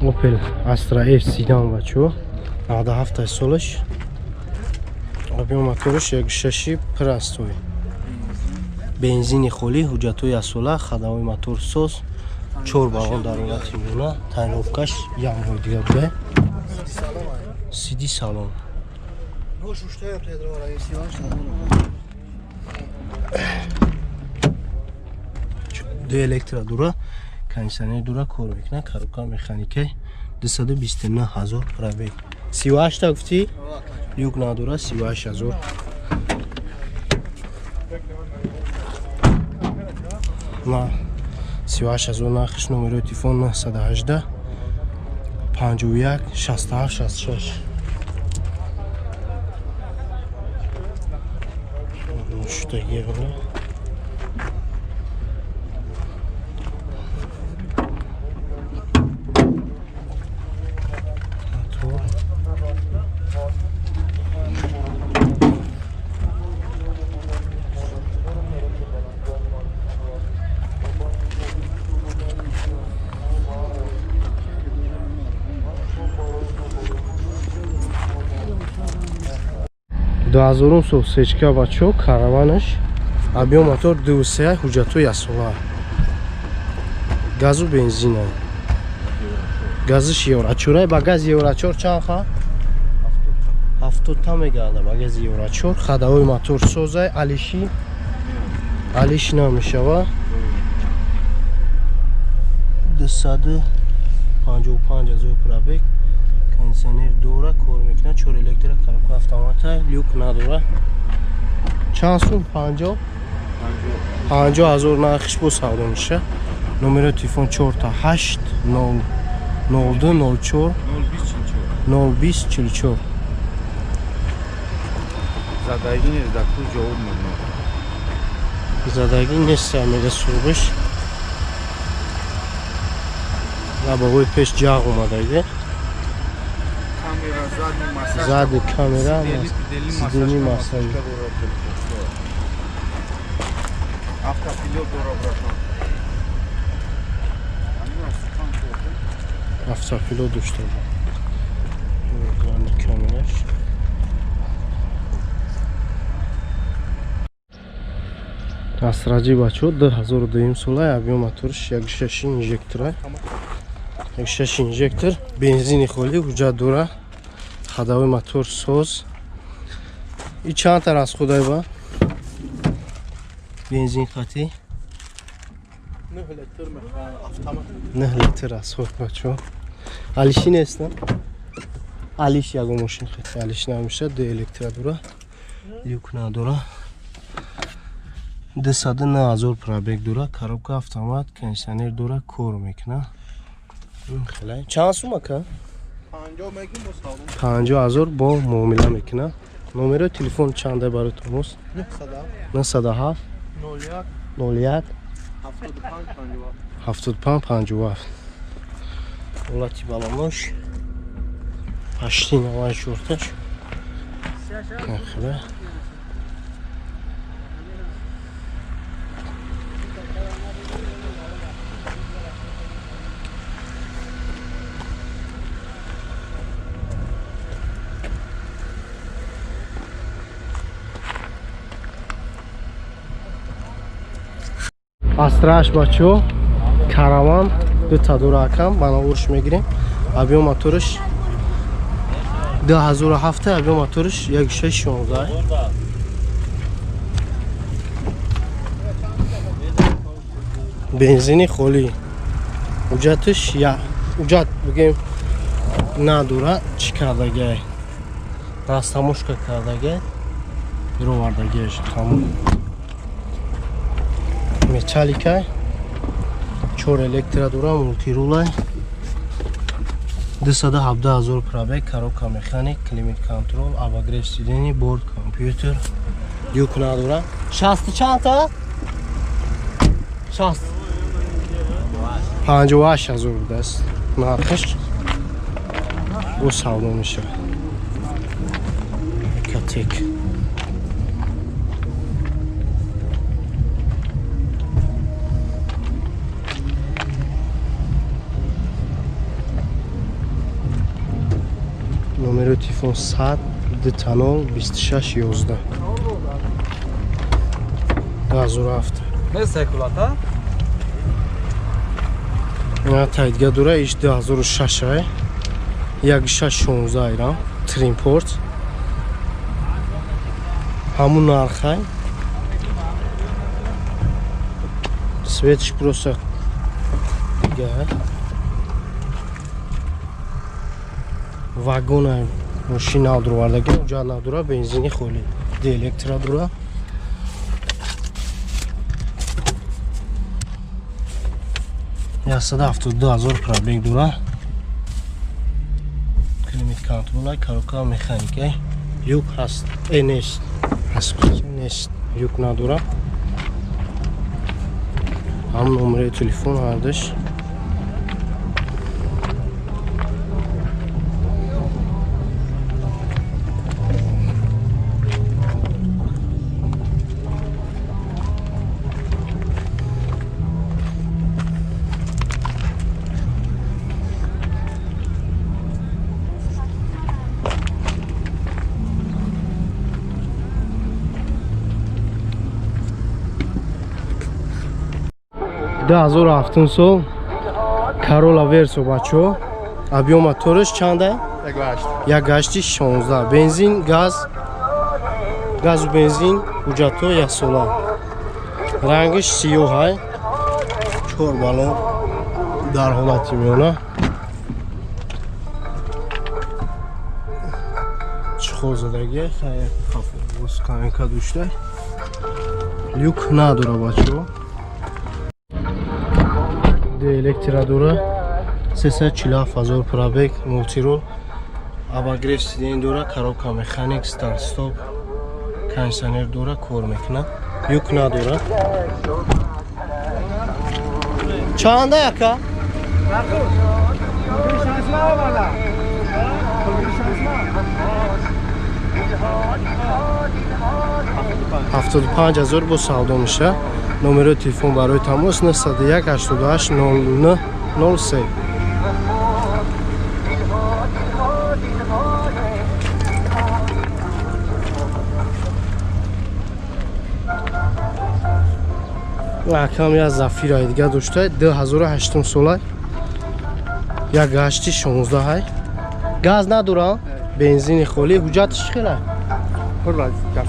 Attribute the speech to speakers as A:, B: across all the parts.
A: Opel Astra F sedan bachoo 97 solish. Объем моториш 1.6 простой. Бензини холӣ, ҳуҷҷатҳои асола, хадаҳои моторсоз, 4 вагон даромати миёна, тайинровкаш ямрои дигар буда. Сиди салон. Ду электро дура, кондиционер дура кор мекунад, коробка механикаи 229 000 пробег. 38 та гуфтӣ? Люк надора 38 000. На 38 000 нахиш, номерои телефон 918 51 67 66. Что евро? Дуазорум сол сечка бачо караванаш объем мотор 2.3 ҳуҷҷатҳои асола. Газу бензина. Газиш евро 4 ба газ евро 4 чанд ха? 70 та мегардад ба газ евро 4. Хадаҳои мотор созай алиши намешава. 255 000 пробег. Кондиционер дора, кор мекунад, 4 электро, коробка автомата, люк надора. Чанд сум? 50 000 нархиш бо савдо меша. Номерои телефон 48 002 04 020 44.
B: Задагӣ нест, дар куҷ ҷавоб мемонад.
A: Задагӣ нест, мега сурғиш. Лабовои пеш ҷағ омадаги. Задни камера, сидени масави.
B: Автопилот дора братан.
A: Автопилот дошта. Задни камераш. Асраҷи бачо 2002 сола, объем моториш 1.6 инжектора. 1.6 инжектор, бензини холӣ, ҳуҷҷат дора. Хадаҳои мотор соз. И чанд та расходай ба? Бензин хати 9 литр расход бачо. Алиши нест на? Алиш ягон мошин хати. Алиш намеша, 2 электро дора. Люк надора. 209 000 пробег дора. Коробка автомат, кондиционер дора, кор мекунад. Хелай. Чанд сум ака? 50 000 бо муомила мекунад. Номерои телефон чанде баротонус? 907 01 75 57. Ҳолати баломош. Пашти навай шурташ. Хелай. Астраш бачо караван 2 та дора акам бана урш мегирем. Объем моториш 2007, объем моториш 1.6 16. Бензини холӣ. Ҳуҷҷатиш ҳуҷҷат бигем надора, чӣ кардагай? Растамошка кардагай. Бировардагайш тамом. Металлика 4 электро дора, мултирулай 217 000 пробег, коробка механик, климат контрол, обогрев сидений, борд компьютер, люк надора. 60 чанд та? 60 58 000 будаст нархиш. бо савдо мешавад. Катек номери телефон 100 дтанол 2611 2007.
B: Ne sekulata?
A: Ина таидга дура иш 2006 ай 1616 айрам Trimпорт ҳамун нархай светиш просто дига вагона машина алдурвардаги уҷа надура бензини холи ди электра дура ясада 72000 пробег дура климат контролай коробка механикай юк ҳаст нест ҳаст нест юк надура ҳам номери телефон ҳардаш да 2007 сол Corolla Verso бачо объем моториш чанда 1.16 бензин газу бензин ҳуҷҷато 1 сола рангиш сиёҳай 4 балон дар ҳолати меона чихор задаги хайр каменка душтай люк надора бачо электра дура 347000 пробег мултирол абагрев сиден дура коробка механик старт стоп кондиционер дура кор мекунад юк надура чанда яка 75000 бо савдо меша номери телефон барои тамос 91 88 09 03 акам я зафира дига дошта 2008 сола 1.16 ҳай газ надура бензини холи ҳуҷҷатиш хела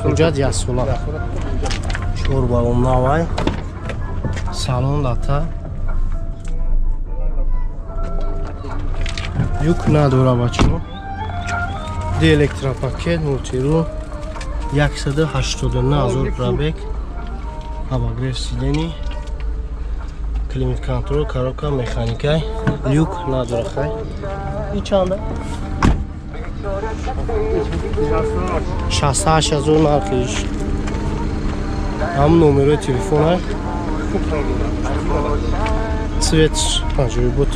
A: ҳуҷҷат 1 сола 4 балон навай салон лата юк надора бачо ди электропакет мултирул 189000 пробег абагрев сидени климат контрол коробка механикай люк надора хай и чанда 68000 нархиш ҳам номери телефона цвет панҷои бут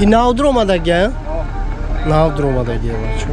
A: и навдур омадаги навдур омадаги бачо